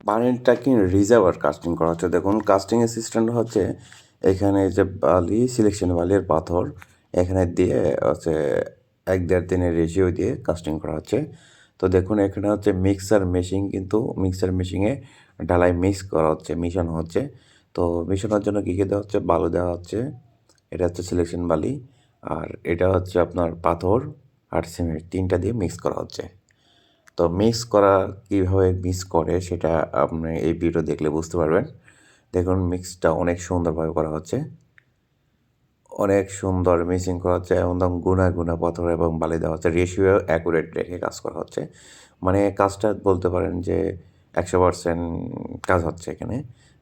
পানির tanking reservoir casting করা হচ্ছে। দেখুন কাস্টিংয়ের সিস্টেমটা হচ্ছে এখানে যে বালি সিলেকশন বালি আর পাথর এখানে দিয়ে হচ্ছে 1-1.5 দিনের রেশিও দিয়ে কাস্টিং করা হচ্ছে। তো দেখুন এখানে হচ্ছে মিক্সার মেশিন, কিন্তু মিক্সার মেশিনে ঢালাই মিক্স করা হচ্ছে, মিশানো হচ্ছে। তো মিশানোর জন্য কী কী দেওয়া হচ্ছে, বালু দেওয়া হচ্ছে, এটা হচ্ছে সিলেকশন বালি, আর এটা হচ্ছে আপনার পাথর আর সিমেন্ট, 3টা দিয়ে মিক্স করা হচ্ছে। তো মিক্স করা কীভাবে মিক্স করে সেটা আপনি এই ভিডিও দেখলে বুঝতে পারবেন। দেখুন মিক্সটা অনেক সুন্দরভাবে করা হচ্ছে, অনেক সুন্দর মিক্সিং করা হচ্ছে, একদম গুনা গুনা পাথর এবং বালি দেওয়া হচ্ছে, রেশিও অ্যাকুরেট রেখে কাজ করা হচ্ছে। মানে কাজটা বলতে পারেন যে 100% কাজ হচ্ছে এখানে।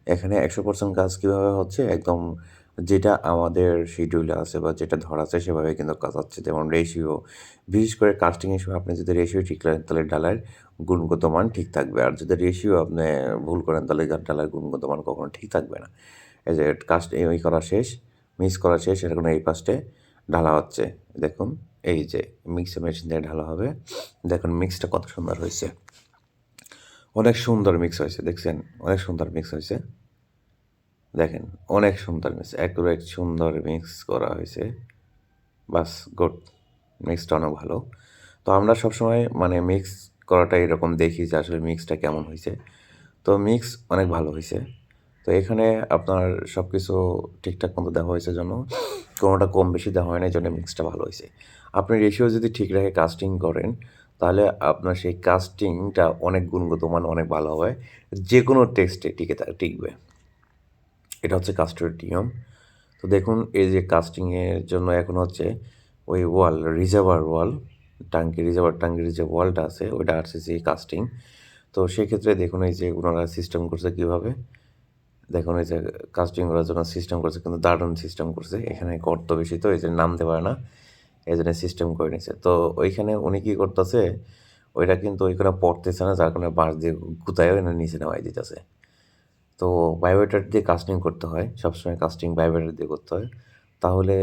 এখানে 100% কাজ কীভাবে হচ্ছে, একদম যেটা আমাদের শিডিউলে আছে বা যেটা ধরা আছে সেভাবে কিন্তু কাজ হচ্ছে। যেমন রেশিও, বিশেষ করে কাস্টিংয়ের সময় আপনি যদি রেশিও ঠিক রাখেন তাহলে ডালার গুণগত মান ঠিক থাকবে, আর যদি রেশিও আপনি ভুল করেন তাহলে ডালার গুণগত মান কখনো ঠিক থাকবে না। এই যে কাস্ট এই করা শেষ, মিক্স করা শেষ, এখন এই পাশে ঢালা হচ্ছে। দেখুন এই যে মিক্সার মেশিন দিয়ে ঢালা হবে। দেখুন মিক্সটা কত সুন্দর হয়েছে, অনেক সুন্দর মিক্স হয়েছে, দেখছেন অনেক সুন্দর মিক্স হয়েছে। দেখেন অনেক সুন্দর মিক্স, অ্যাকুরেট সুন্দর মিক্স করা হয়েছে। বাস গুড, মিক্সটা অনেক ভালো। তো আমরা সবসময় মানে মিক্স করাটা এরকম দেখি যে আসলে মিক্সটা কেমন হয়েছে। তো মিক্স অনেক ভালো হয়েছে। তো এখানে আপনার সব কিছু ঠিকঠাক মতো দেওয়া হয়েছে জন্য কোনোটা কম বেশি দেওয়া হয় না, এই জন্য মিক্সটা ভালো হয়েছে। আপনি রেশিও যদি ঠিক রেখে কাস্টিং করেন তাহলে আপনার সেই কাস্টিংটা অনেক গুণগত মান অনেক ভালো হয়, যে কোনো টেক্সটে টিকবে। এটা হচ্ছে কাস্টের নিয়ম। তো দেখুন এই যে কাস্টিংয়ের জন্য এখন হচ্ছে ওই ওয়াল, রিজার্ভার ওয়াল, টাঙ্কির যে ওয়ালটা আছে ওইটা আরসিসি কাস্টিং। তো সেক্ষেত্রে দেখুন এই যে ওনারা সিস্টেম করছে কীভাবে, দেখুন এই যে কাস্টিং করার জন্য সিস্টেম করছে, কিন্তু দারুণ সিস্টেম করছে। এখানে গর্ত বেশি তো এই যে নামতে পারে না, এই জন্য সিস্টেম করে নিছে। তো ওইখানে উনি কী করতেছে, ওইটা কিন্তু ওইখানে পড়তেছে না, যার কারণে বাঁশ দিয়ে গুতায় ওই নিচে নামাই দিতেছে। তো ভাইব্রেটর দিয়ে কাস্টিং করতে হয়, সবসময় কাস্টিং ভাইব্রেটর দিয়ে করতে হয়, তাহলে